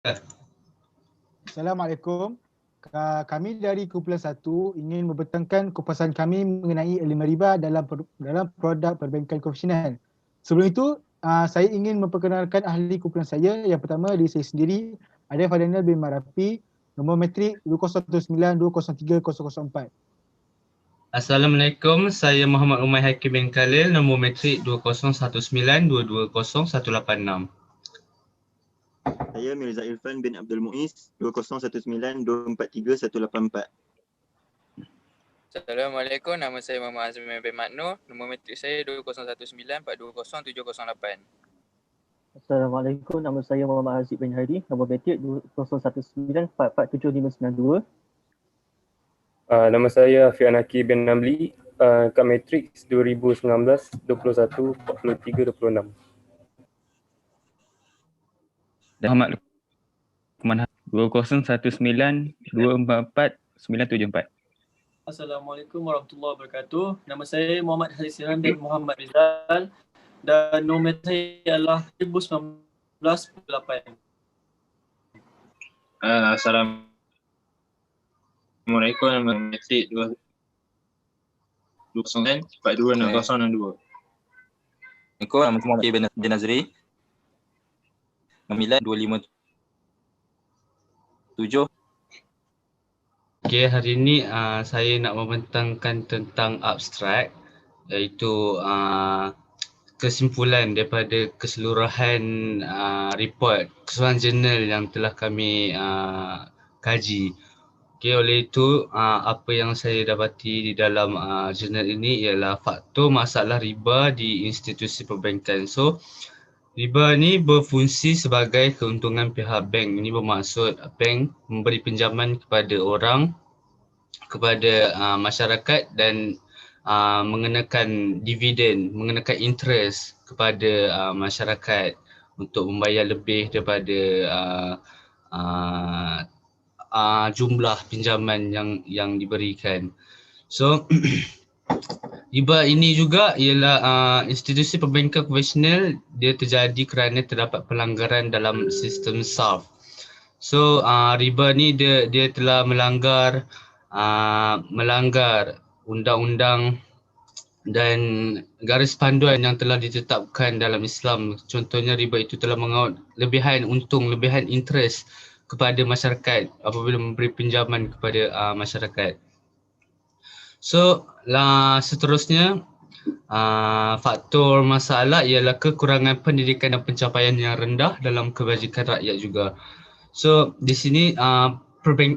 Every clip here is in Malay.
Assalamualaikum. Kami dari Kumpulan 1 ingin membentangkan kupasan kami mengenai elemen riba dalam produk perbankan konvensional. Sebelum itu, saya ingin memperkenalkan ahli kumpulan saya. Yang pertama, diri saya sendiri, Adel Fadlanal bin Marapi, nombor metrik 2019203004. Assalamualaikum, saya Muhammad Umar Hakim bin Khalil, nombor metrik 2019220186. Saya Mirza Irfan bin Abdul Muiz, 2019243184. Assalamualaikum, nama saya Muhammad Azmi bin Makno, nombor metrik saya 2019420708. Assalamualaikum, nama saya Muhammad Haziq bin Hadi, nombor metrik 2019447592. Nama saya Afiq Anaki bin Namli, kat Matrix 2019-21-43-26. Muhammad Lukman 2019244974. Assalamualaikum warahmatullahi wabarakatuh. Nama saya Muhammad Haris Siran bin Muhammad Rizal dan nombor saya adalah 2019-8. Assalamualaikum, nama metrik 2009-426062. Assalamualaikum, nama saya Muhammad bin Nazri. 9257. Okay, hari ini saya nak membentangkan tentang abstrak, iaitu kesimpulan daripada keseluruhan report, keseluruhan jurnal yang telah kami kaji. Okay, oleh itu apa yang saya dapati di dalam jurnal ini ialah faktor masalah riba di institusi perbankan. So, riba ni berfungsi sebagai keuntungan pihak bank. Ini bermaksud bank memberi pinjaman kepada orang, kepada masyarakat dan mengenakan dividen, mengenakan interest kepada masyarakat untuk membayar lebih daripada jumlah pinjaman yang diberikan. So riba ini juga ialah institusi perbankan konvensional, dia terjadi kerana terdapat pelanggaran dalam sistem SARF. So riba ni dia telah melanggar undang-undang dan garis panduan yang telah ditetapkan dalam Islam. Contohnya riba itu telah mengaut lebihan untung, lebihan interest kepada masyarakat apabila memberi pinjaman kepada masyarakat. So seterusnya faktor masalah ialah kekurangan pendidikan dan pencapaian yang rendah dalam kebajikan rakyat juga. So di sini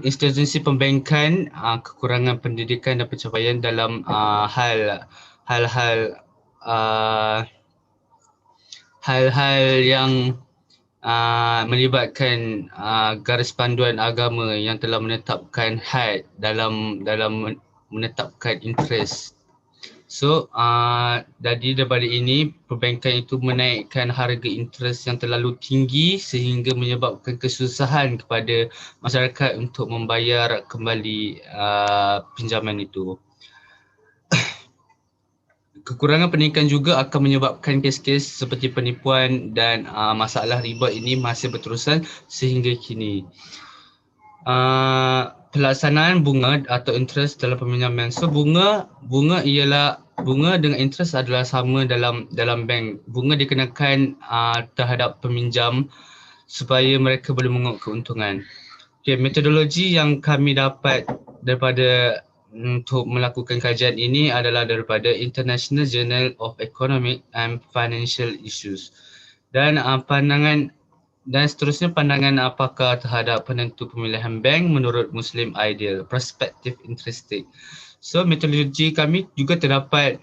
institusi perbankan kekurangan pendidikan dan pencapaian dalam hal-hal yang melibatkan garis panduan agama yang telah menetapkan had dalam menetapkan interest. So daripada ini perbankan itu menaikkan harga interest yang terlalu tinggi sehingga menyebabkan kesusahan kepada masyarakat untuk membayar kembali pinjaman itu. Kekurangan pendidikan juga akan menyebabkan kes-kes seperti penipuan dan masalah riba ini masih berterusan sehingga kini. Pelaksanaan bunga atau interest dalam peminjaman. So bunga dengan interest adalah sama dalam bank. Bunga dikenakan terhadap peminjam supaya mereka boleh menguap keuntungan. Okay, metodologi yang kami dapat daripada untuk melakukan kajian ini adalah daripada International Journal of Economic and Financial Issues. Dan pandangan dan seterusnya pandangan apakah terhadap penentu pemilihan bank menurut Muslim Ideal, Prospective Intrinsic. So metodologi kami juga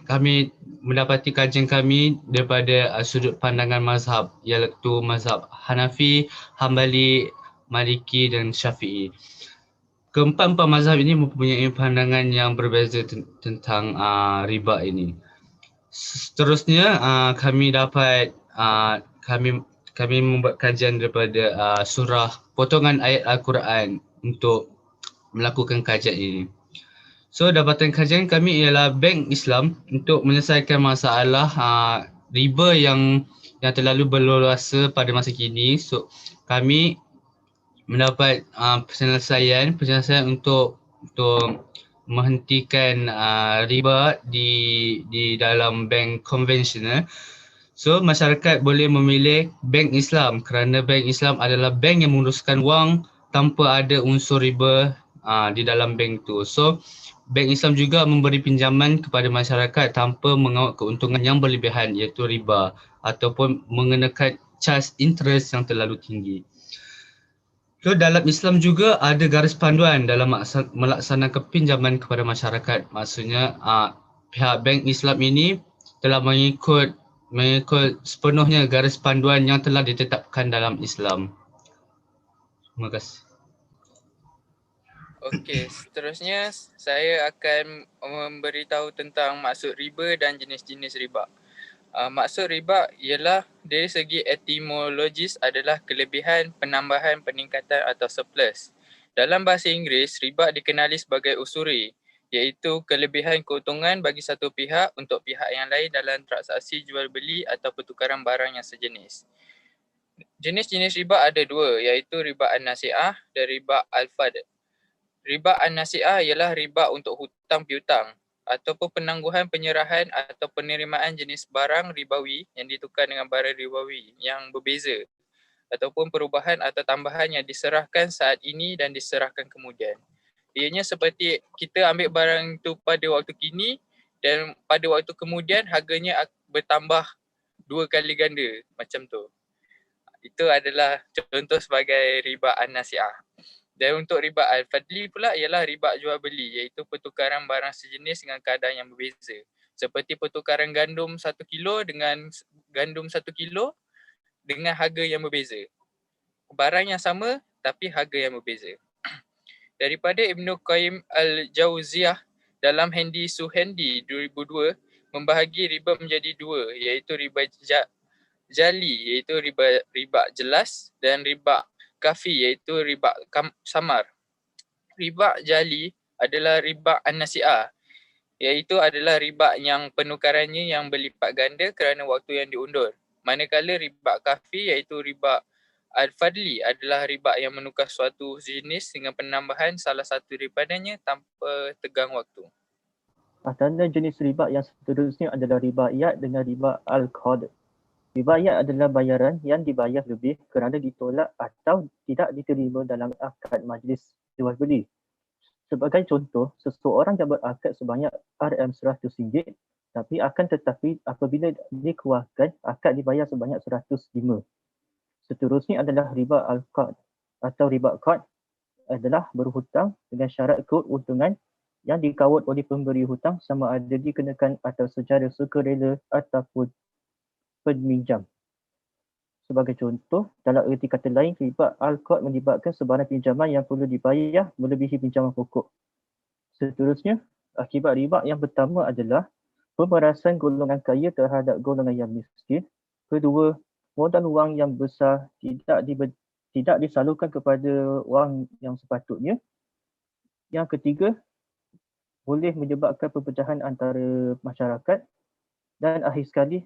kami mendapati kajian kami daripada sudut pandangan mazhab, iaitu mazhab Hanafi, Hambali, Maliki dan Syafi'i. Keempat-empat mazhab ini mempunyai pandangan yang berbeza tentang riba ini. Seterusnya kami membuat kajian daripada surah potongan ayat Al-Quran untuk melakukan kajian ini. So dapatan kajian kami ialah bank Islam untuk menyelesaikan masalah riba yang terlalu berleluasa pada masa kini. So kami mendapat penyelesaian untuk menghentikan riba di dalam bank konvensional. So masyarakat boleh memilih bank Islam kerana bank Islam adalah bank yang menguruskan wang tanpa ada unsur riba di dalam bank tu. So bank Islam juga memberi pinjaman kepada masyarakat tanpa mengawal keuntungan yang berlebihan iaitu riba ataupun mengenakan charge interest yang terlalu tinggi. So dalam Islam juga ada garis panduan dalam melaksanakan pinjaman kepada masyarakat. Maksudnya pihak bank Islam ini telah mengikut sepenuhnya garis panduan yang telah ditetapkan dalam Islam. Terima kasih. Okey, seterusnya saya akan memberitahu tentang maksud riba dan jenis-jenis riba. Maksud riba ialah dari segi etimologis adalah kelebihan, penambahan, peningkatan atau surplus. Dalam bahasa Inggeris, riba dikenali sebagai usuri, iaitu kelebihan keuntungan bagi satu pihak untuk pihak yang lain dalam transaksi jual beli atau pertukaran barang yang sejenis. Jenis-jenis riba ada dua, iaitu riba an-nasi'ah dan riba al-fadl. Riba an-nasi'ah ialah riba untuk hutang piutang ataupun penangguhan penyerahan atau penerimaan jenis barang ribawi yang ditukar dengan barang ribawi yang berbeza ataupun perubahan atau tambahan yang diserahkan saat ini dan diserahkan kemudian. Ianya seperti kita ambil barang itu pada waktu kini dan pada waktu kemudian harganya bertambah 2 kali ganda macam tu. Itu adalah contoh sebagai riba an-nasi'ah. Dan untuk riba al-fadli pula ialah riba jual beli, iaitu pertukaran barang sejenis dengan kadar yang berbeza. Seperti pertukaran gandum 1 kilo dengan gandum 1 kilo dengan harga yang berbeza. Barang yang sama tapi harga yang berbeza. Daripada Ibn Qayyim al-Jauziyah dalam Hendi Suhendi 2002 membahagi riba menjadi dua, iaitu riba jali, iaitu riba jelas, dan riba kafi, iaitu riba samar. Riba jali adalah riba an-nasi'ah, iaitu adalah riba yang penukarannya yang berlipat ganda kerana waktu yang diundur. Manakala riba kafi, iaitu riba al-fadli, adalah riba yang menukar suatu jenis dengan penambahan salah satu daripadanya tanpa tegang waktu. Tanda jenis riba yang seterusnya adalah riba iyad dengan riba al-qard. Riba iyad adalah bayaran yang dibayar lebih kerana ditolak atau tidak diterima dalam akad majlis jual beli. Sebagai contoh, seseorang yang berakad sebanyak RM100 tapi akan tetapi apabila dikeluarkan, akad dibayar sebanyak 105. Seterusnya adalah riba al-qard atau riba qard adalah berhutang dengan syarat keuntungan yang dikawal oleh pemberi hutang sama ada dikenakan atau secara sukarela ataupun peminjam. Sebagai contoh, dalam erti kata lain, riba al-qard melibatkan sebarang pinjaman yang perlu dibayar melebihi pinjaman pokok. Seterusnya, akibat riba yang pertama adalah pemerasan golongan kaya terhadap golongan yang miskin. Kedua, modal wang yang besar tidak disalurkan kepada wang yang sepatutnya. Yang ketiga, boleh menyebabkan perpecahan antara masyarakat. Dan akhir sekali,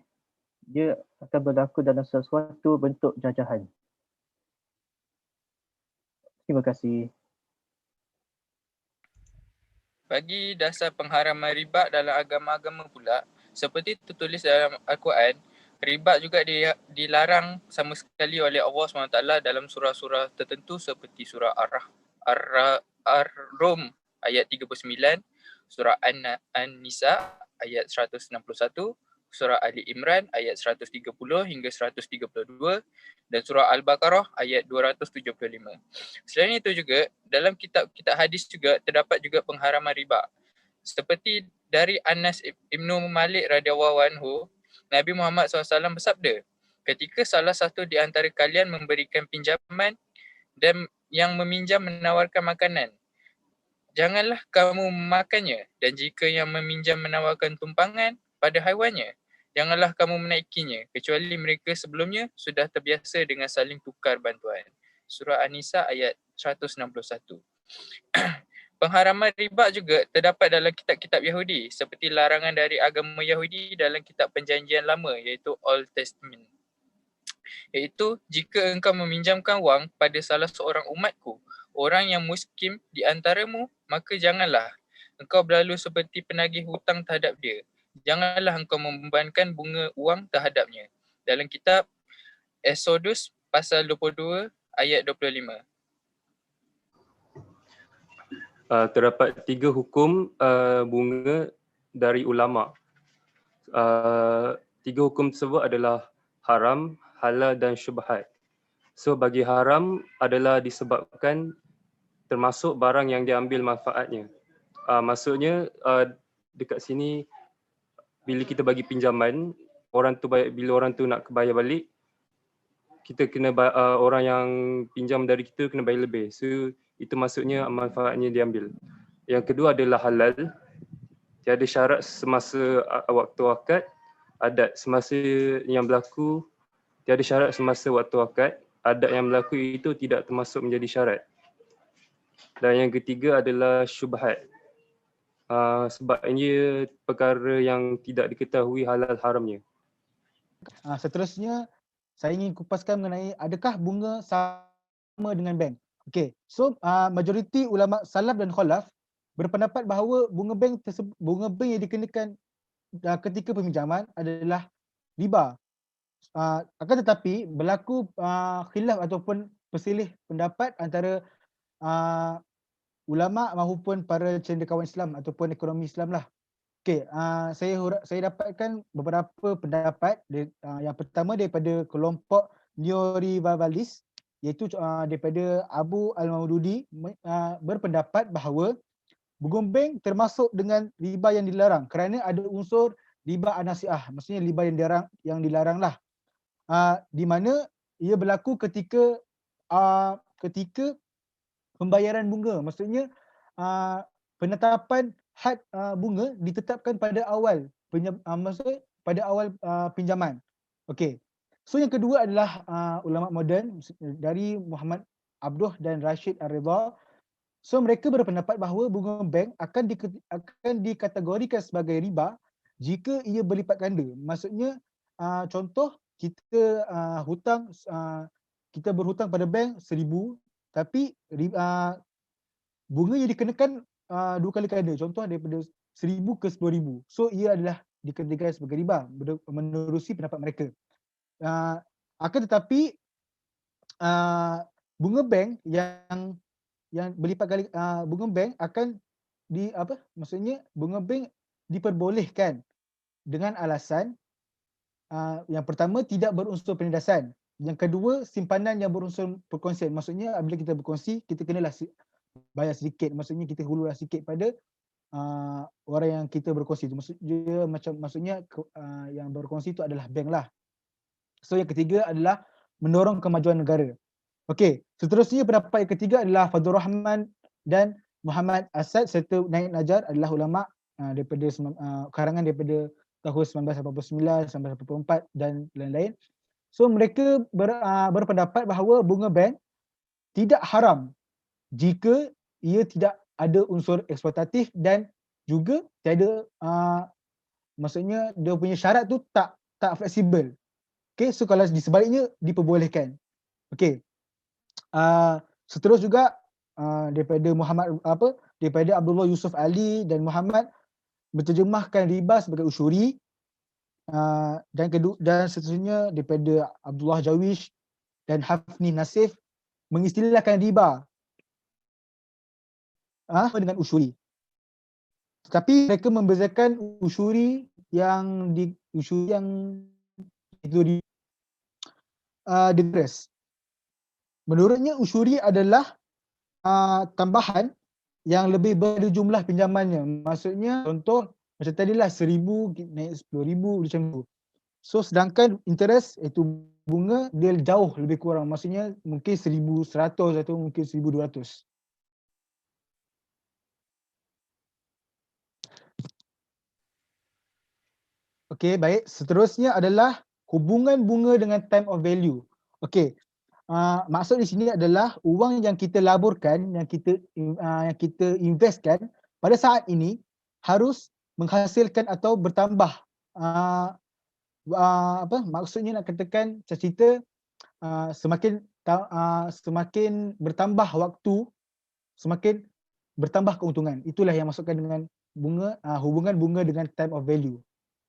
dia akan berlaku dalam sesuatu bentuk jajahan. Terima kasih. Bagi dasar pengharaman riba dalam agama-agama pula, seperti tertulis dalam Al-Quran, riba juga dilarang sama sekali oleh Allah SWT dalam surah-surah tertentu seperti surah Ar-Rum ayat 39, surah An-Nisa ayat 161, surah Ali Imran ayat 130 hingga 132 dan surah Al-Baqarah ayat 275. Selain itu juga, dalam kitab-kitab hadis juga terdapat juga pengharaman riba. Seperti dari Anas Ibnu Malik radhiyallahu anhu, Nabi Muhammad SAW bersabda, ketika salah satu di antara kalian memberikan pinjaman dan yang meminjam menawarkan makanan, janganlah kamu memakannya, dan jika yang meminjam menawarkan tumpangan pada haiwannya, janganlah kamu menaikinya, kecuali mereka sebelumnya sudah terbiasa dengan saling tukar bantuan. Surah An-Nisa ayat 161. Pengharaman riba juga terdapat dalam kitab-kitab Yahudi seperti larangan dari agama Yahudi dalam kitab Perjanjian Lama iaitu Old Testament. iaitu jika engkau meminjamkan wang pada salah seorang umatku, orang yang miskin di antaramu, maka janganlah engkau berlalu seperti penagih hutang terhadap dia. Janganlah engkau membebankan bunga wang terhadapnya. Dalam kitab Exodus pasal 22 ayat 25. Terdapat 3 hukum bunga dari ulama. 3 hukum tersebut adalah haram, halal dan syubhat. So bagi haram adalah disebabkan termasuk barang yang diambil manfaatnya. Maksudnya dekat sini bila kita bagi pinjaman, bila orang tu nak bayar balik, kita kena orang yang pinjam dari kita kena bayar lebih. So itu maksudnya manfaatnya diambil. Yang kedua adalah halal. Tiada syarat semasa waktu akad, adat semasa yang berlaku, tiada syarat semasa waktu akad, adat yang berlaku itu tidak termasuk menjadi syarat. Dan yang ketiga adalah syubhat. Sebab ia perkara yang tidak diketahui halal haramnya. Seterusnya, saya ingin kupaskan mengenai adakah bunga sama dengan bank. Okey, so majoriti ulama salaf dan khalaf berpendapat bahawa bunga bank yang dikenakan ketika peminjaman adalah riba. Akan tetapi berlaku khilaf ataupun perselih pendapat antara ulama maupun para cendekiawan Islam ataupun ekonomi Islam lah. Okey, saya dapatkan beberapa pendapat. Yang pertama daripada kelompok neorevivalists, iaitu daripada Abu Al-Maududi berpendapat bahawa bunga bank termasuk dengan riba yang dilarang kerana ada unsur riba an-nasi'ah, maksudnya riba yang dilarang lah. Di mana ia berlaku ketika pembayaran bunga, maksudnya penetapan had bunga ditetapkan pada awal pinjaman. Okey. So yang kedua adalah ulama moden dari Muhammad Abduh dan Rashid Ar-Ridha. So mereka berpendapat bahawa bunga bank akan dikategorikan sebagai riba jika ia berlipat ganda. Maksudnya contoh kita berhutang pada bank 1,000, tapi bunga yang dikenakan 2 kali ganda. Contoh daripada 1,000 ke 10,000. So ia adalah dikategorikan sebagai riba menerusi pendapat mereka. Akan tetapi bunga bank yang berlipat kali, bunga bank akan maksudnya bunga bank diperbolehkan dengan alasan yang pertama tidak berunsur penindasan. Yang kedua, simpanan yang berunsur perkongsian. Maksudnya apabila kita berkongsi, kita kenalah bayar sedikit. Maksudnya kita hululah sikit pada orang yang kita berkongsi itu. Maksudnya yang berkongsi itu adalah bank lah. So yang ketiga adalah mendorong kemajuan negara. Okey, seterusnya pendapat yang ketiga adalah Fadlur Rahman dan Muhammad Asad serta Naib Najar adalah ulama daripada karangan daripada tahun 1989, 1984 dan lain-lain. So mereka berpendapat bahawa bunga bank tidak haram jika ia tidak ada unsur eksploitatif dan juga tiada maksudnya dia punya syarat tu tak fleksibel. Okey, so kalau di sebaliknya diperbolehkan. Okey. Seterus juga daripada Abdullah Yusuf Ali dan Muhammad menterjemahkan riba sebagai usyuri. Dan seterusnya daripada Abdullah Jawish dan Hafni Nasif mengistilahkan riba dengan usyuri. Tetapi mereka membezakan usyuri yang itu digres. Menurutnya usyuri adalah tambahan yang lebih berjumlah pinjamannya. Maksudnya contoh macam tadilah 1,000 naik 10,000 macam tu. So sedangkan interest iaitu bunga dia jauh lebih kurang. Maksudnya mungkin 1,100 atau mungkin 1,200. Okey, baik. Seterusnya adalah hubungan bunga dengan time of value. Okey. Maksud di sini adalah wang yang kita laburkan, yang kita investkan pada saat ini harus menghasilkan atau bertambah maksudnya nak katakan cerita semakin bertambah waktu, semakin bertambah keuntungan. Itulah yang masukkan dengan bunga, hubungan bunga dengan time of value.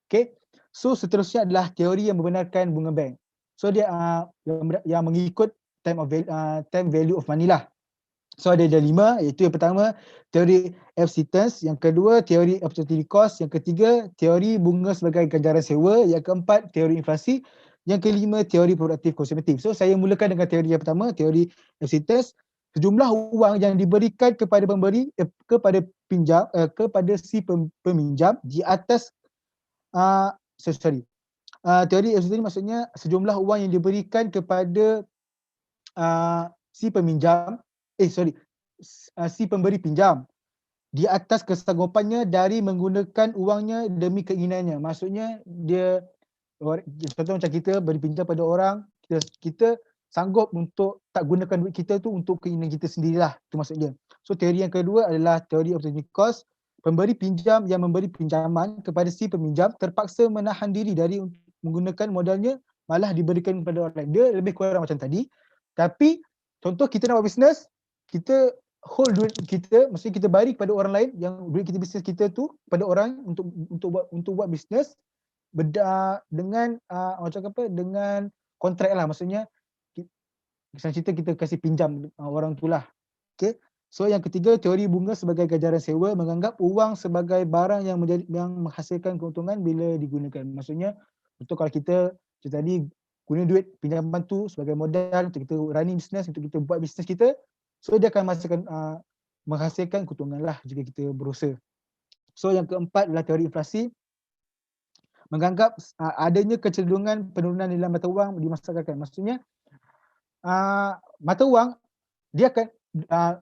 Okay. So seterusnya adalah teori yang membenarkan bunga bank. So dia yang mengikut time value of money lah. So ada 5, iaitu yang pertama teori acceptance, yang kedua teori opportunity cost, yang ketiga teori bunga sebagai ganjaran sewa, yang keempat teori inflasi, yang kelima teori produktif konsumatif. So saya mulakan dengan teori yang pertama, teori acceptance. Sejumlah wang yang diberikan kepada pemberi kepada si peminjam di atas teori acceptance maksudnya sejumlah wang yang diberikan kepada si peminjam si pemberi pinjam di atas kesanggupannya dari menggunakan uangnya demi keinginannya. Maksudnya dia, contoh macam kita beri pinjam pada orang, kita sanggup untuk tak gunakan duit kita tu untuk keinginan kita sendirilah. Itu maksudnya. So teori yang kedua adalah teori opportunity cost. Pemberi pinjam yang memberi pinjaman kepada si peminjam terpaksa menahan diri dari menggunakan modalnya, malah diberikan kepada orang lain. Dia lebih kurang macam tadi. Tapi contoh kita nak buat bisnes, kita hold duit kita, maksudnya kita bagi kepada orang lain yang duit kita bisnes kita tu pada orang untuk buat bisnes dengan dengan kontrak lah, maksudnya kita kasih pinjam orang tu lah. Okay. So yang ketiga teori bunga sebagai ganjaran sewa, menganggap uang sebagai barang yang menghasilkan keuntungan bila digunakan. Maksudnya untuk kalau kita tadi guna duit pinjaman tu sebagai modal untuk kita running bisnes, untuk kita buat bisnes kita, so dia akan menghasilkan keuntungan lah jika kita berusaha. So yang keempat adalah teori inflasi, menganggap adanya kecenderungan penurunan nilai mata wang di masyarakat. Maksudnya mata wang dia akan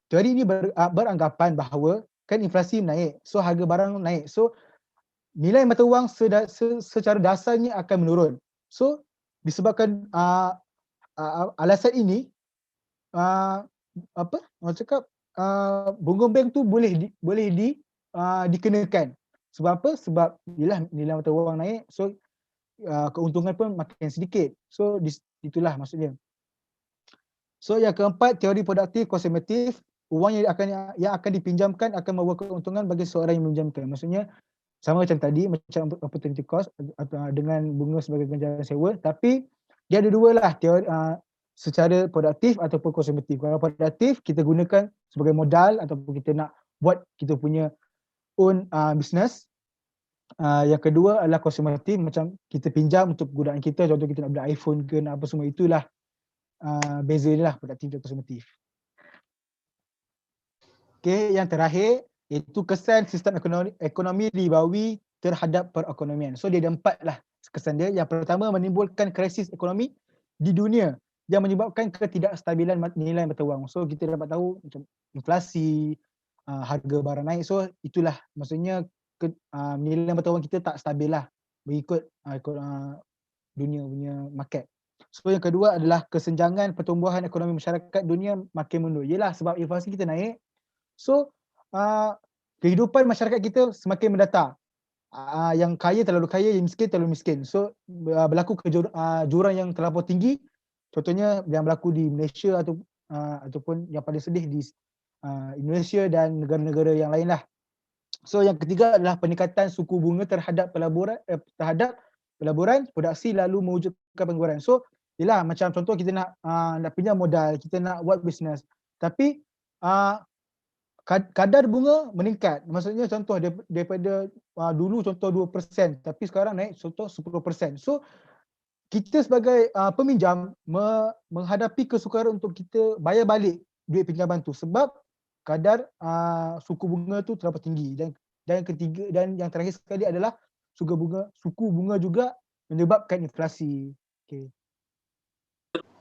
teori ini beranggapan bahawa kan inflasi naik, so harga barang naik, so nilai mata wang secara dasarnya akan menurun. So disebabkan alasan ini, orang cakap bunga bank tu boleh dikenakan. Sebab apa? Sebab yelah nilai mata wang naik, so keuntungan pun makin sedikit. So itulah maksudnya. So yang keempat teori produktif konsumatif, wang yang akan dipinjamkan akan membawa keuntungan bagi seorang yang meminjamkan. Maksudnya sama macam tadi, macam opportunity cost dengan bunga sebagai ganjaran sewa, tapi dia ada dua lah teori secara produktif ataupun konsumatif. Kalau produktif kita gunakan sebagai modal ataupun kita nak buat kita punya own business. Yang kedua adalah konsumatif, macam kita pinjam untuk kegunaan kita, contoh kita nak beli iPhone ke nak apa semua, itulah beza dia lah produktif dan konsumatif. Okay, yang terakhir iaitu kesan sistem ekonomi ribawi terhadap perekonomian. So dia ada 4 lah kesan dia. Yang pertama, menimbulkan krisis ekonomi di dunia yang menyebabkan ketidakstabilan nilai mata wang. So kita dapat tahu macam inflasi, harga barang naik. So itulah maksudnya nilai mata wang kita tak stabil lah mengikut dunia punya market. So yang kedua adalah kesenjangan pertumbuhan ekonomi masyarakat dunia makin mundur. Yelah sebab inflasi kita naik. So kehidupan masyarakat kita semakin mendatar. Yang kaya terlalu kaya, yang miskin terlalu miskin. So berlaku jurang yang terlampau tinggi. Contohnya yang berlaku di Malaysia ataupun yang paling sedih di Indonesia dan negara-negara yang lain lah. So yang ketiga adalah peningkatan suku bunga terhadap pelaburan produksi lalu mewujudkan pengguguran. So yelah macam contoh kita nak pinjam modal, kita nak buat bisnes, tapi kadar bunga meningkat. Maksudnya contoh daripada dulu contoh 2%, tapi sekarang naik contoh 10%. So kita sebagai peminjam menghadapi kesukaran untuk kita bayar balik duit pinjaman tu sebab kadar suku bunga tu terlalu tinggi. Dan yang ketiga dan yang terakhir sekali adalah suku bunga juga menyebabkan inflasi. Okay.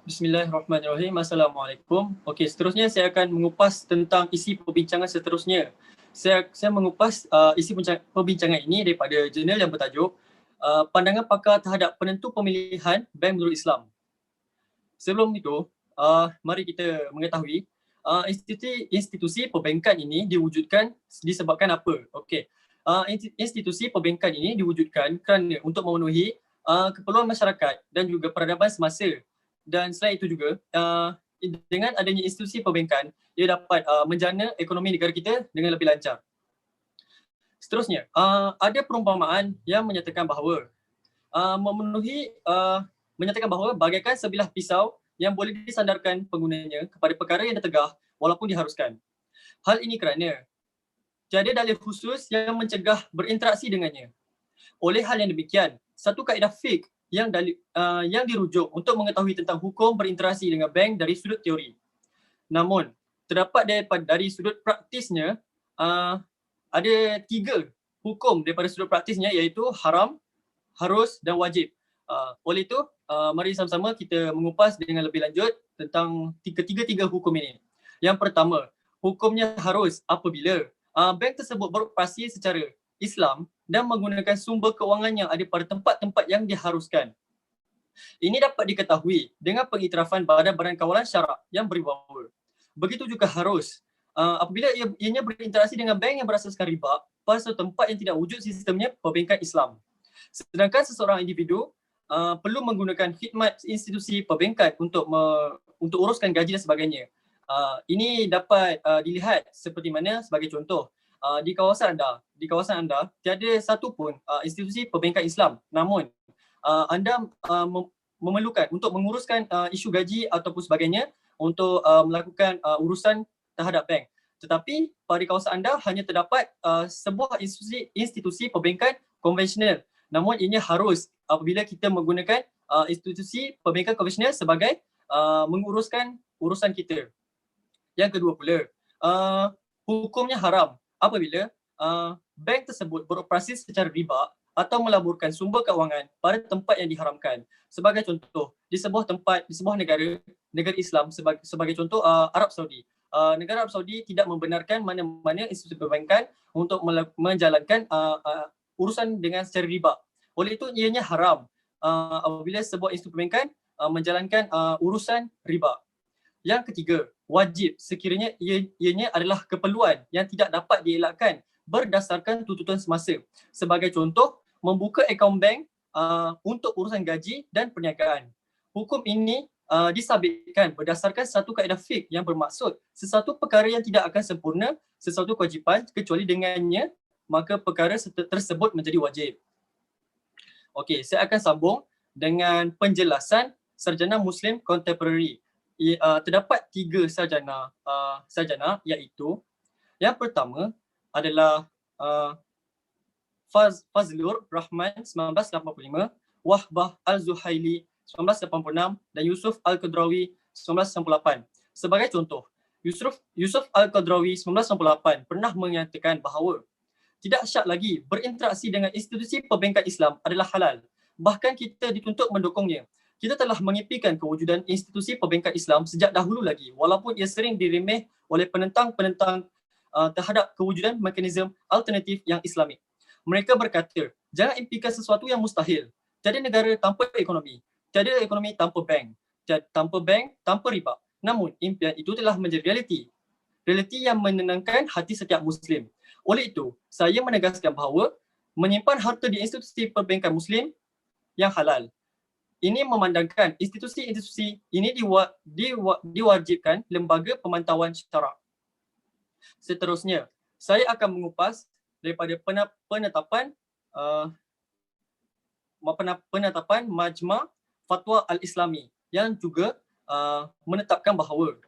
Bismillahirrahmanirrahim. Assalamualaikum. Okey, seterusnya saya akan mengupas tentang isi perbincangan seterusnya. Saya mengupas isi perbincangan ini daripada jurnal yang bertajuk Pandangan Pakar Terhadap Penentu Pemilihan Bank Menurut Islam. Sebelum itu, mari kita mengetahui institusi perbankan ini diwujudkan disebabkan apa? Okey. Institusi perbankan ini diwujudkan kerana untuk memenuhi keperluan masyarakat dan juga peradaban semasa Dan selain itu juga, dengan adanya institusi perbankan, ia dapat menjana ekonomi negara kita dengan lebih lancar. Seterusnya, ada perumpamaan yang menyatakan bahawa menyatakan bahawa bagaikan sebilah pisau yang boleh disandarkan penggunanya kepada perkara yang tertegah walaupun diharuskan. Hal ini kerana tiada dalil khusus yang mencegah berinteraksi dengannya. Oleh hal yang demikian, satu kaedah fiqh yang dirujuk untuk mengetahui tentang hukum berinteraksi dengan bank dari sudut teori. Namun, terdapat dari sudut praktisnya, ada 3 hukum daripada sudut praktisnya, iaitu haram, harus dan wajib. Oleh itu, mari sama-sama kita mengupas dengan lebih lanjut tentang tiga hukum ini. Yang pertama, hukumnya harus apabila bank tersebut beroperasi secara Islam dan menggunakan sumber kewangan yang ada pada tempat-tempat yang diharuskan. Ini dapat diketahui dengan pengiktirafan Badan Kawalan Syarak yang berwibawa. Begitu juga harus apabila ianya berinteraksi dengan bank yang berasaskan riba pada satu tempat yang tidak wujud sistemnya perbankan Islam. Sedangkan seseorang individu perlu menggunakan khidmat institusi perbankan untuk uruskan gaji dan sebagainya. Ini dapat dilihat seperti mana sebagai contoh. Di kawasan anda tiada satu pun institusi perbankan Islam, namun anda memerlukan untuk menguruskan isu gaji ataupun sebagainya untuk melakukan urusan terhadap bank. Tetapi pada kawasan anda hanya terdapat sebuah institusi perbankan konvensional, namun ianya harus apabila kita menggunakan institusi perbankan konvensional sebagai menguruskan urusan kita. Yang kedua pula, hukumnya haram apabila bank tersebut beroperasi secara riba atau melaburkan sumber kewangan pada tempat yang diharamkan. Sebagai contoh, di sebuah negara Islam, sebagai contoh Arab Saudi. Negara Arab Saudi tidak membenarkan mana-mana institusi perbankan untuk menjalankan urusan dengan secara riba. Oleh itu, ianya haram apabila sebuah institusi perbankan menjalankan urusan riba. Yang ketiga, wajib sekiranya ianya adalah keperluan yang tidak dapat dielakkan berdasarkan tuntutan semasa. Sebagai contoh, membuka akaun bank untuk urusan gaji dan perniagaan. Hukum ini disabitkan berdasarkan satu kaedah fiqh yang bermaksud sesuatu perkara yang tidak akan sempurna, sesuatu kewajipan kecuali dengannya, maka perkara tersebut menjadi wajib. Okey, saya akan sambung dengan penjelasan sarjana Muslim Contemporary. Terdapat 3 sarjana iaitu yang pertama adalah Fazlur Rahman 1985, Wahbah Al-Zuhaili 1986 dan Yusuf Al-Qadrawi 1998. Sebagai contoh, Yusuf Al-Qadrawi 1998 pernah menyatakan bahawa tidak syak lagi berinteraksi dengan institusi perbankan Islam adalah halal. Bahkan kita dituntut mendukungnya. Kita telah mengipikan kewujudan institusi perbankan Islam sejak dahulu lagi, walaupun ia sering diremeh oleh penentang-penentang terhadap kewujudan mekanisme alternatif yang Islamik. Mereka berkata, jangan impikan sesuatu yang mustahil. Tiada negara tanpa ekonomi, tiada ekonomi tanpa bank, tanpa riba. Namun impian itu telah menjadi realiti yang menenangkan hati setiap Muslim. Oleh itu, saya menegaskan bahawa menyimpan harta di institusi perbankan Muslim yang halal. Ini memandangkan institusi-institusi ini diwajibkan lembaga pemantauan syarak. Seterusnya, saya akan mengupas daripada penetapan Majma' Fatwa Al-Islami yang juga menetapkan bahawa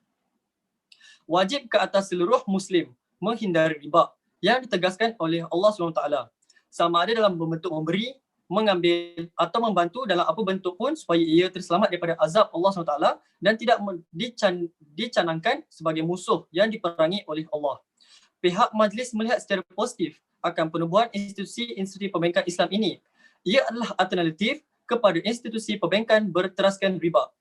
wajib ke atas seluruh Muslim menghindari riba yang ditegaskan oleh Allah SWT, sama ada dalam bentuk memberi, mengambil atau membantu dalam apa bentuk pun supaya ia terselamat daripada azab Allah SWT dan tidak dicanangkan sebagai musuh yang diperangi oleh Allah. Pihak majlis melihat secara positif akan penubuhan institusi perbankan Islam ini. Ia adalah alternatif kepada institusi perbankan berteraskan riba.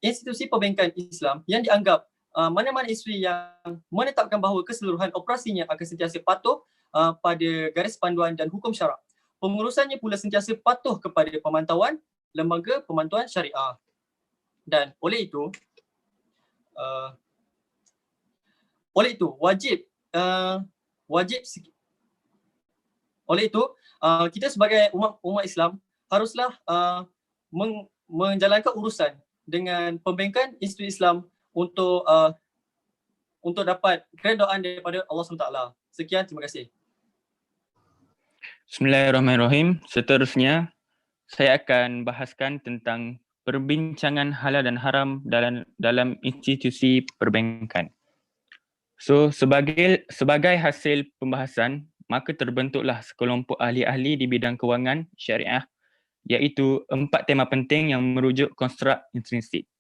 Institusi perbankan Islam yang dianggap mana-mana institusi yang menetapkan bahawa keseluruhan operasinya akan sentiasa patuh pada garis panduan dan hukum syarak. Pengurusannya pula sentiasa patuh kepada pemantauan lembaga pemantauan syariah. Dan oleh itu kita sebagai umat Islam haruslah menjalankan urusan dengan pembankan Institut Islam untuk dapat keredaan daripada Allah SWT. Sekian, terima kasih. Bismillahirrahmanirrahim. Seterusnya, saya akan bahaskan tentang perbincangan halal dan haram dalam institusi perbankan. So, sebagai hasil pembahasan, maka terbentuklah sekelompok ahli-ahli di bidang kewangan syariah, iaitu 4 tema penting yang merujuk konstruk intrinsik.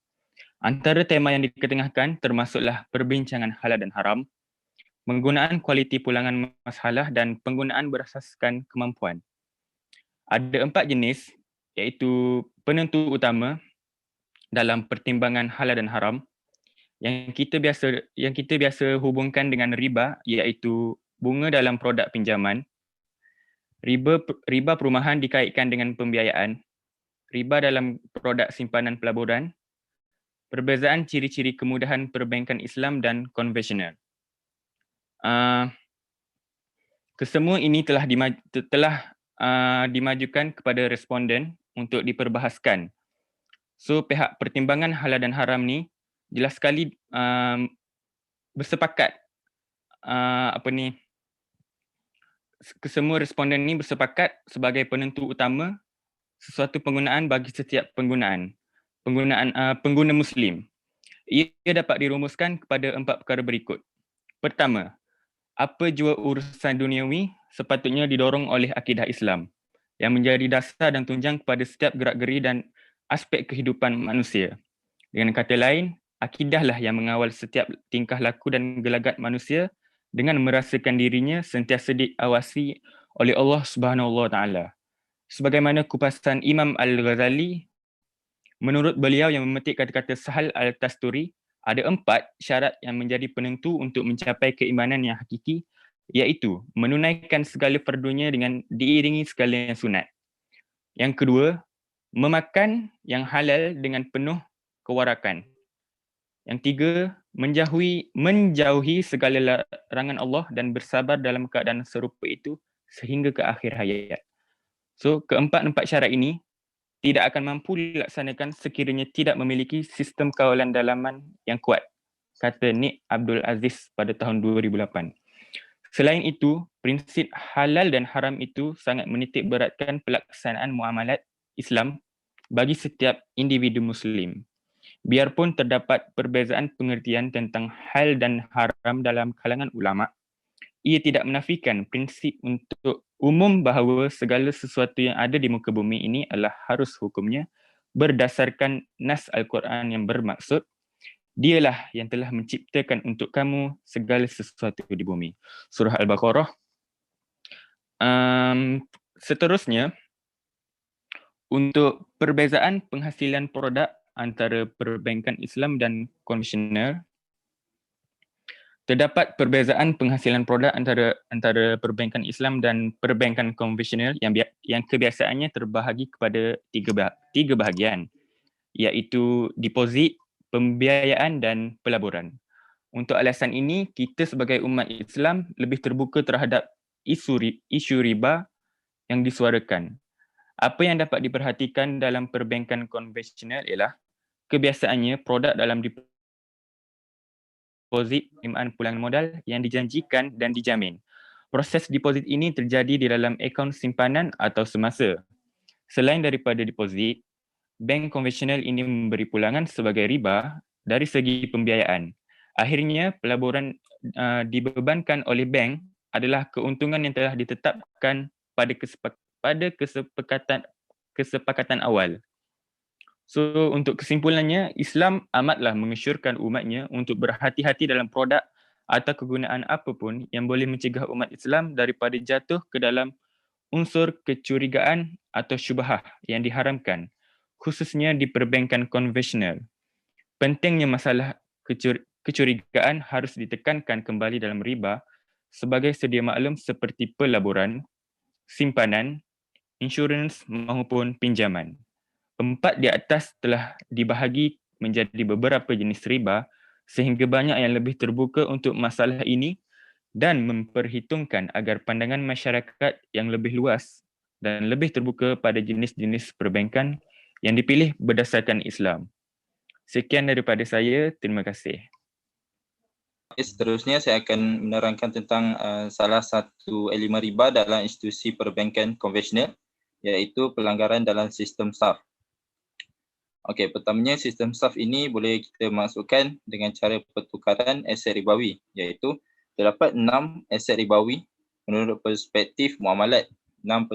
Antara tema yang diketengahkan termasuklah perbincangan halal dan haram, penggunaan kualiti pulangan masalah dan penggunaan berasaskan kemampuan. Ada 4 jenis, iaitu penentu utama dalam pertimbangan halal dan haram, yang kita biasa hubungkan dengan riba, iaitu bunga dalam produk pinjaman. Riba perumahan dikaitkan dengan pembiayaan. Riba dalam produk simpanan pelaburan. Perbezaan ciri-ciri kemudahan perbankan Islam dan konvensional. Kesemua ini telah dimajukan kepada responden untuk diperbahaskan. So, pihak pertimbangan halal dan haram ni jelas sekali bersepakat kesemua responden ni bersepakat sebagai penentu utama sesuatu penggunaan bagi setiap pengguna Muslim. Ia dapat dirumuskan kepada 4 perkara berikut. Pertama, apa jua urusan duniawi sepatutnya didorong oleh akidah Islam yang menjadi dasar dan tunjang kepada setiap gerak-geri dan aspek kehidupan manusia. Dengan kata lain, akidahlah yang mengawal setiap tingkah laku dan gelagat manusia dengan merasakan dirinya sentiasa diawasi oleh Allah Subhanahu Wa Taala. Sebagaimana kupasan Imam Al-Ghazali, menurut beliau yang memetik kata-kata Sahal Al-Tasturi, ada 4 syarat yang menjadi penentu untuk mencapai keimanan yang hakiki, iaitu menunaikan segala fardunya dengan diiringi segala yang sunat. Yang kedua, memakan yang halal dengan penuh kewarakan. Yang tiga, menjauhi segala larangan Allah dan bersabar dalam keadaan serupa itu sehingga ke akhir hayat. So, keempat-empat syarat ini tidak akan mampu dilaksanakan sekiranya tidak memiliki sistem kawalan dalaman yang kuat, kata Nick Abdul Aziz pada tahun 2008. Selain itu, prinsip halal dan haram itu sangat menitik beratkan pelaksanaan muamalat Islam bagi setiap individu Muslim. Biarpun terdapat perbezaan pengertian tentang hal dan haram dalam kalangan ulama', ia tidak menafikan prinsip untuk umum bahawa segala sesuatu yang ada di muka bumi ini adalah harus hukumnya berdasarkan nas Al-Quran yang bermaksud, dialah yang telah menciptakan untuk kamu segala sesuatu di bumi. Surah Al-Baqarah. Seterusnya, untuk perbezaan penghasilan produk antara perbankan Islam dan konvensional, terdapat perbezaan penghasilan produk antara perbankan Islam dan perbankan konvensional yang kebiasaannya terbahagi kepada tiga bahagian, iaitu deposit, pembiayaan dan pelaburan. Untuk alasan ini, kita sebagai umat Islam lebih terbuka terhadap isu riba yang disuarakan. Apa yang dapat diperhatikan dalam perbankan konvensional ialah kebiasaannya produk dalam deposit penerimaan pulangan modal yang dijanjikan dan dijamin. Proses deposit ini terjadi di dalam akaun simpanan atau semasa. Selain daripada deposit, bank konvensional ini memberi pulangan sebagai riba dari segi pembiayaan. Akhirnya, pelaburan dibebankan oleh bank adalah keuntungan yang telah ditetapkan pada kesepakatan awal. So, untuk kesimpulannya, Islam amatlah mengesyorkan umatnya untuk berhati-hati dalam produk atau kegunaan apapun yang boleh mencegah umat Islam daripada jatuh ke dalam unsur kecurigaan atau syubhah yang diharamkan, khususnya di perbankan konvensional. Pentingnya masalah kecurigaan harus ditekankan kembali dalam riba sebagai sedia maklum seperti pelaburan, simpanan, insurans maupun pinjaman. 4 di atas telah dibahagi menjadi beberapa jenis riba sehingga banyak yang lebih terbuka untuk masalah ini dan memperhitungkan agar pandangan masyarakat yang lebih luas dan lebih terbuka pada jenis-jenis perbankan yang dipilih berdasarkan Islam. Sekian daripada saya. Terima kasih. Seterusnya saya akan menerangkan tentang salah satu elemen riba dalam institusi perbankan konvensional, iaitu pelanggaran dalam sistem saf. Okey, pertamanya sistem saf ini boleh kita masukkan dengan cara pertukaran aset ribawi, iaitu terdapat 6 aset ribawi menurut perspektif muamalat. 6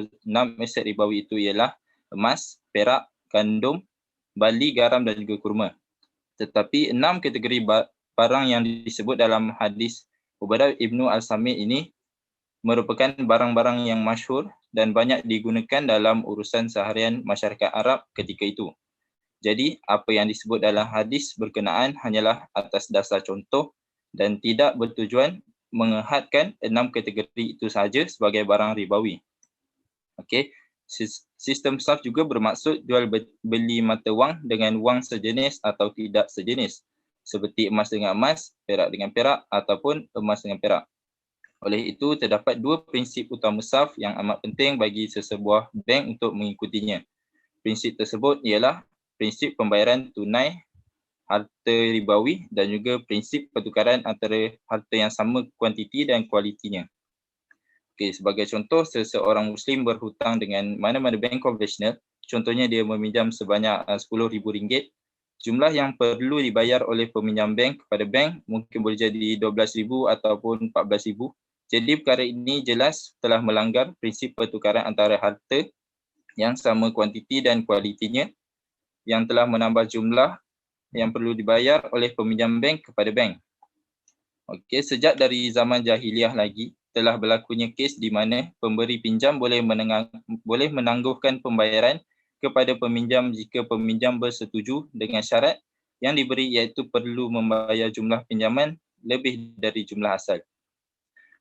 aset ribawi itu ialah emas, perak, gandum, barley, garam dan juga kurma. Tetapi 6 kategori barang yang disebut dalam hadis Ubadah Ibnu Al-Samit ini merupakan barang-barang yang masyhur dan banyak digunakan dalam urusan seharian masyarakat Arab ketika itu. Jadi, apa yang disebut dalam hadis berkenaan hanyalah atas dasar contoh dan tidak bertujuan mengehadkan 6 kategori itu sahaja sebagai barang ribawi. Okey, sistem saf juga bermaksud jual beli mata wang dengan wang sejenis atau tidak sejenis, seperti emas dengan emas, perak dengan perak ataupun emas dengan perak. Oleh itu, terdapat 2 prinsip utama saf yang amat penting bagi sesebuah bank untuk mengikutinya. Prinsip tersebut ialah prinsip pembayaran tunai harta ribawi dan juga prinsip pertukaran antara harta yang sama kuantiti dan kualitinya. Okey, sebagai contoh, seseorang Muslim berhutang dengan mana-mana bank konvensional, contohnya dia meminjam sebanyak RM10,000, jumlah yang perlu dibayar oleh peminjam bank kepada bank mungkin boleh jadi RM12,000 ataupun RM14,000. Jadi perkara ini jelas telah melanggar prinsip pertukaran antara harta yang sama kuantiti dan kualitinya, yang telah menambah jumlah yang perlu dibayar oleh peminjam bank kepada bank. Okey, sejak dari zaman jahiliah lagi telah berlakunya kes di mana pemberi pinjam boleh menangguhkan pembayaran kepada peminjam jika peminjam bersetuju dengan syarat yang diberi, iaitu perlu membayar jumlah pinjaman lebih dari jumlah asal.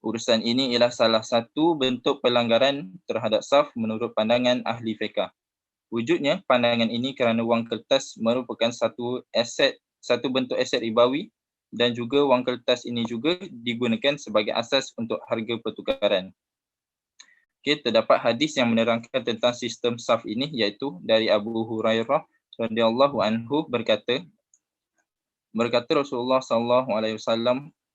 Urusan ini ialah salah satu bentuk pelanggaran terhadap saf menurut pandangan ahli fiqh. Wujudnya pandangan ini kerana wang kertas merupakan satu bentuk aset ribawi dan juga wang kertas ini juga digunakan sebagai asas untuk harga pertukaran. Okey, terdapat hadis yang menerangkan tentang sistem saf ini, iaitu dari Abu Hurairah radhiyallahu anhu berkata Rasulullah SAW,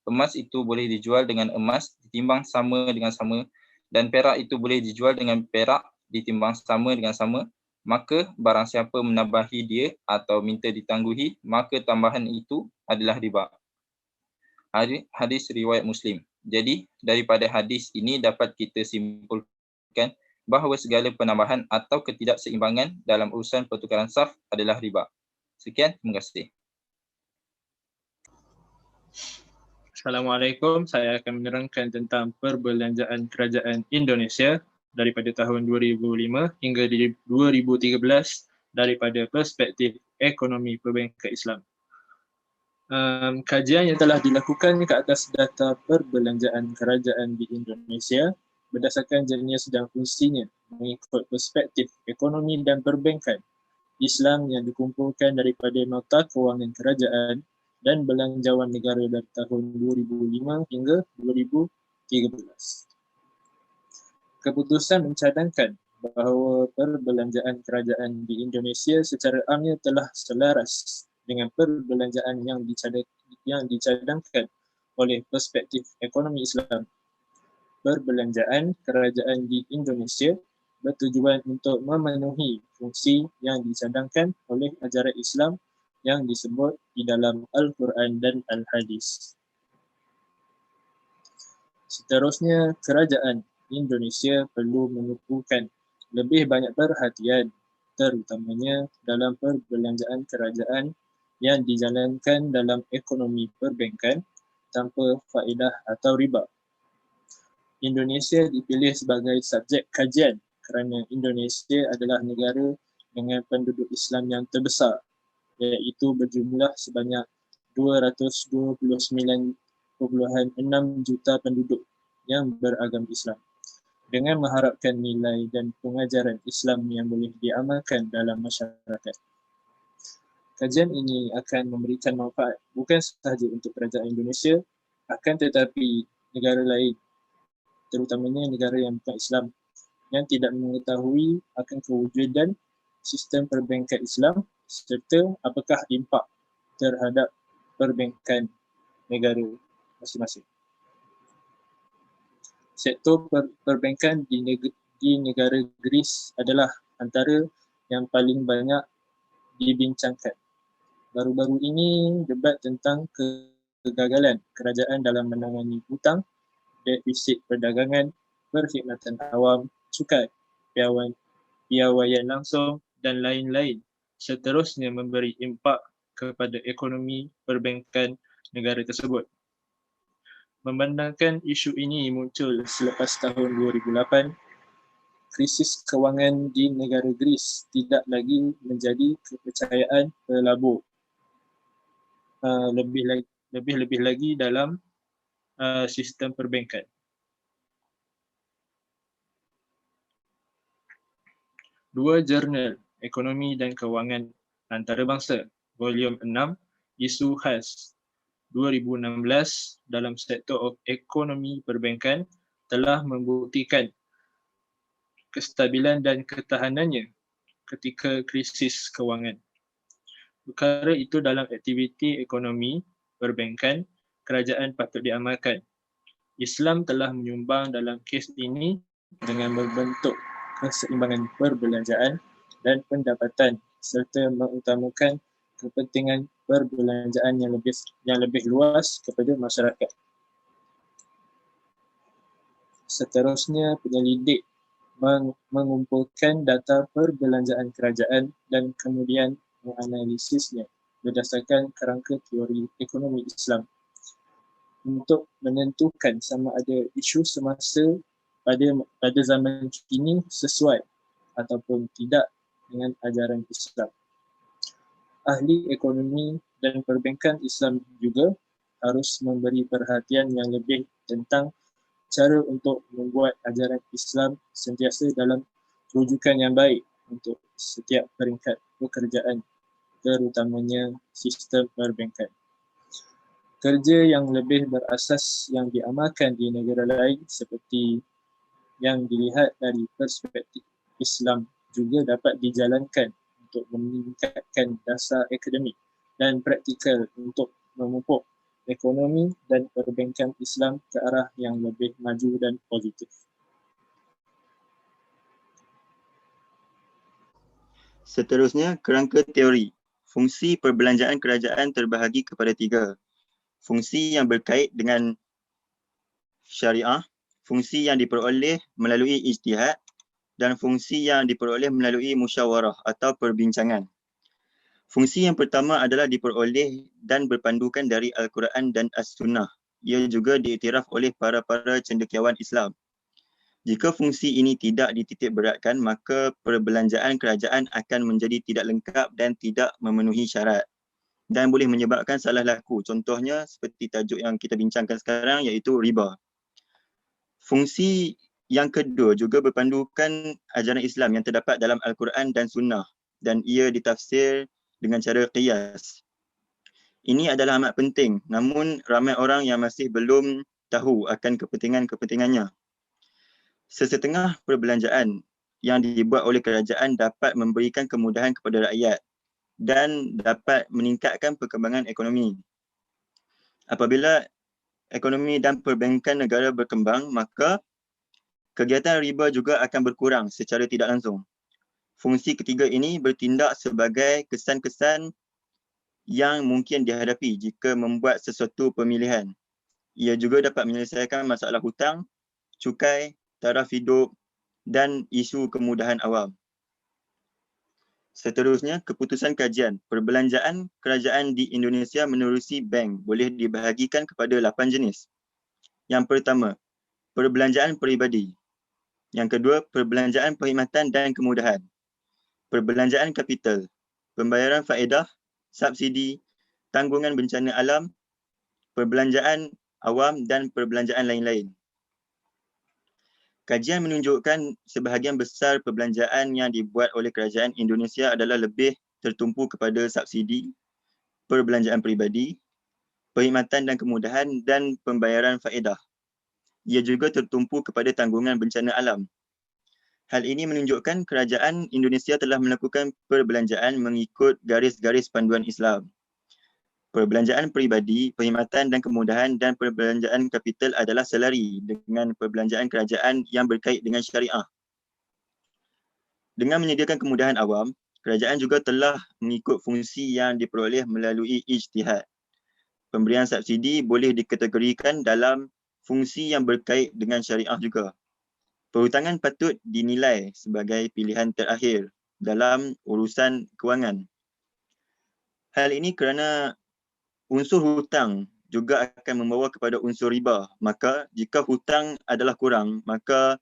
emas itu boleh dijual dengan emas ditimbang sama dengan sama, dan perak itu boleh dijual dengan perak ditimbang sama dengan sama. Maka barang siapa menambahi dia atau minta ditangguhi, maka tambahan itu adalah riba. Hadis riwayat Muslim. Jadi daripada hadis ini dapat kita simpulkan bahawa segala penambahan atau ketidakseimbangan dalam urusan pertukaran saf adalah riba. Sekian, terima kasih. Assalamualaikum, saya akan menerangkan tentang perbelanjaan kerajaan Indonesia daripada tahun 2005 hingga 2013 daripada perspektif ekonomi perbankan Islam. Kajian yang telah dilakukan ke atas data perbelanjaan kerajaan di Indonesia berdasarkan jenis dan fungsinya mengikut perspektif ekonomi dan perbankan Islam yang dikumpulkan daripada nota kewangan kerajaan dan belanjawan negara dari tahun 2005 hingga 2013. Keputusan mencadangkan bahawa perbelanjaan kerajaan di Indonesia secara amnya telah selaras dengan perbelanjaan yang dicadangkan oleh perspektif ekonomi Islam. Perbelanjaan kerajaan di Indonesia bertujuan untuk memenuhi fungsi yang dicadangkan oleh ajaran Islam yang disebut di dalam Al-Quran dan Al-Hadis. Seterusnya, kerajaan Indonesia perlu menumpukan lebih banyak perhatian terutamanya dalam perbelanjaan kerajaan yang dijalankan dalam ekonomi perbankan tanpa faedah atau riba. Indonesia dipilih sebagai subjek kajian kerana Indonesia adalah negara dengan penduduk Islam yang terbesar, iaitu berjumlah sebanyak 229.6 juta penduduk yang beragama Islam, dengan mengharapkan nilai dan pengajaran Islam yang boleh diamalkan dalam masyarakat. Kajian ini akan memberikan manfaat bukan sahaja untuk kerajaan Indonesia, akan tetapi negara lain, terutamanya negara yang bukan Islam, yang tidak mengetahui akan kewujudan sistem perbankan Islam serta apakah impak terhadap perbankan negara masing-masing. Sektor perbankan di negara Greece adalah antara yang paling banyak dibincangkan. Baru-baru ini debat tentang kegagalan kerajaan dalam menangani hutang, defisit perdagangan, perkhidmatan awam, cukai, piawaian langsung dan lain-lain seterusnya memberi impak kepada ekonomi perbankan negara tersebut. Memandangkan isu ini muncul selepas tahun 2008, krisis kewangan di negara Greece tidak lagi menjadi kepercayaan pelabur. Lebih lagi dalam sistem perbankan. Dua jurnal Ekonomi dan Kewangan Antarabangsa, Volume 6, Isu Khas 2016 dalam sektor ekonomi perbankan telah membuktikan kestabilan dan ketahanannya ketika krisis kewangan. Perkara itu dalam aktiviti ekonomi perbankan, kerajaan patut diamalkan. Islam telah menyumbang dalam kes ini dengan membentuk keseimbangan perbelanjaan dan pendapatan serta mengutamakan kepentingan perbelanjaan yang lebih luas kepada masyarakat. Seterusnya, penyelidik mengumpulkan data perbelanjaan kerajaan dan kemudian menganalisisnya berdasarkan kerangka teori ekonomi Islam untuk menentukan sama ada isu semasa pada zaman kini sesuai ataupun tidak dengan ajaran Islam. Ahli ekonomi dan perbankan Islam juga harus memberi perhatian yang lebih tentang cara untuk membuat ajaran Islam sentiasa dalam rujukan yang baik untuk setiap peringkat pekerjaan, terutamanya sistem perbankan. Kerja yang lebih berasas yang diamalkan di negara lain seperti yang dilihat dari perspektif Islam juga dapat dijalankan untuk meningkatkan dasar akademik dan praktikal untuk memupuk ekonomi dan perbankan Islam ke arah yang lebih maju dan positif. Seterusnya, kerangka teori. Fungsi perbelanjaan kerajaan terbahagi kepada 3. Fungsi yang berkait dengan syariah, fungsi yang diperoleh melalui ijtihad dan fungsi yang diperoleh melalui musyawarah atau perbincangan. Fungsi yang pertama adalah diperoleh dan berpandukan dari Al-Quran dan As-Sunnah. Ia juga diiktiraf oleh para cendekiawan Islam. Jika fungsi ini tidak dititik beratkan, maka perbelanjaan kerajaan akan menjadi tidak lengkap dan tidak memenuhi syarat dan boleh menyebabkan salah laku. Contohnya seperti tajuk yang kita bincangkan sekarang iaitu riba. Fungsi yang kedua juga berpandukan ajaran Islam yang terdapat dalam Al-Quran dan Sunnah dan ia ditafsir dengan cara qiyas. Ini adalah amat penting, namun ramai orang yang masih belum tahu akan kepentingannya. Sesetengah perbelanjaan yang dibuat oleh kerajaan dapat memberikan kemudahan kepada rakyat dan dapat meningkatkan perkembangan ekonomi. Apabila ekonomi dan perbankan negara berkembang, maka kegiatan riba juga akan berkurang secara tidak langsung. Fungsi ketiga ini bertindak sebagai kesan-kesan yang mungkin dihadapi jika membuat sesuatu pemilihan. Ia juga dapat menyelesaikan masalah hutang, cukai, taraf hidup dan isu kemudahan awam. Seterusnya, keputusan kajian. Perbelanjaan kerajaan di Indonesia menerusi bank boleh dibahagikan kepada 8 jenis. Yang pertama, perbelanjaan peribadi. Yang kedua, perbelanjaan perkhidmatan dan kemudahan. Perbelanjaan kapital, pembayaran faedah, subsidi, tanggungan bencana alam, perbelanjaan awam dan perbelanjaan lain-lain. Kajian menunjukkan sebahagian besar perbelanjaan yang dibuat oleh kerajaan Indonesia adalah lebih tertumpu kepada subsidi, perbelanjaan peribadi, perkhidmatan dan kemudahan dan pembayaran faedah. Ia juga tertumpu kepada tanggungan bencana alam. Hal ini menunjukkan kerajaan Indonesia telah melakukan perbelanjaan mengikut garis-garis panduan Islam. Perbelanjaan peribadi, perkhidmatan dan kemudahan dan perbelanjaan kapital adalah selari dengan perbelanjaan kerajaan yang berkait dengan syariah. Dengan menyediakan kemudahan awam, kerajaan juga telah mengikut fungsi yang diperoleh melalui ijtihad. Pemberian subsidi boleh dikategorikan dalam fungsi yang berkait dengan syariah juga. Perhutangan patut dinilai sebagai pilihan terakhir dalam urusan kewangan. Hal ini kerana unsur hutang juga akan membawa kepada unsur riba. Maka jika hutang adalah kurang, maka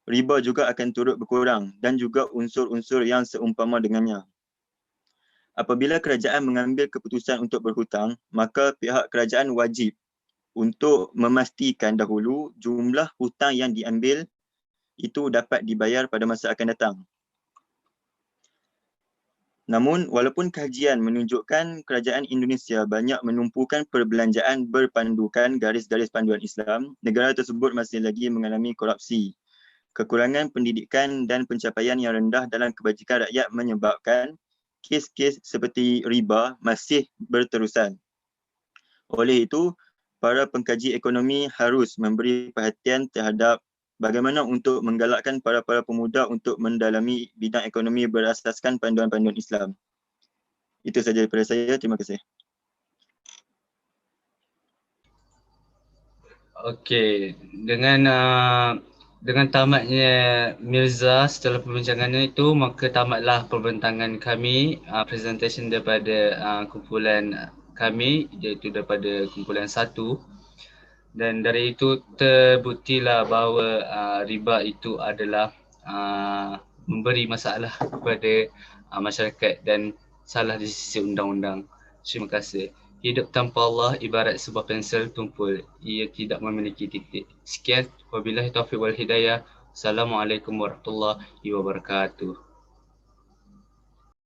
riba juga akan turut berkurang dan juga unsur-unsur yang seumpama dengannya. Apabila kerajaan mengambil keputusan untuk berhutang, maka pihak kerajaan wajib untuk memastikan dahulu jumlah hutang yang diambil itu dapat dibayar pada masa akan datang. Namun, walaupun kajian menunjukkan kerajaan Indonesia banyak menumpukan perbelanjaan berpandukan garis-garis panduan Islam, negara tersebut masih lagi mengalami korupsi. Kekurangan pendidikan dan pencapaian yang rendah dalam kebajikan rakyat menyebabkan kes-kes seperti riba masih berterusan. Oleh itu, para pengkaji ekonomi harus memberi perhatian terhadap bagaimana untuk menggalakkan para pemuda untuk mendalami bidang ekonomi berasaskan panduan-panduan Islam. Itu sahaja daripada saya. Terima kasih. Okey, dengan tamatnya Mirza setelah perbincangannya itu, maka tamatlah perbincangan kami, presentation daripada kumpulan kami, iaitu daripada kumpulan 1. Dan dari itu terbuktilah bahawa riba itu adalah memberi masalah kepada masyarakat dan salah di sisi undang-undang. Terima kasih. Hidup tanpa Allah ibarat sebuah pensel tumpul. Ia tidak memiliki titik. Sekian. Wabillahi taufiq wal hidayah. Assalamualaikum warahmatullahi wabarakatuh.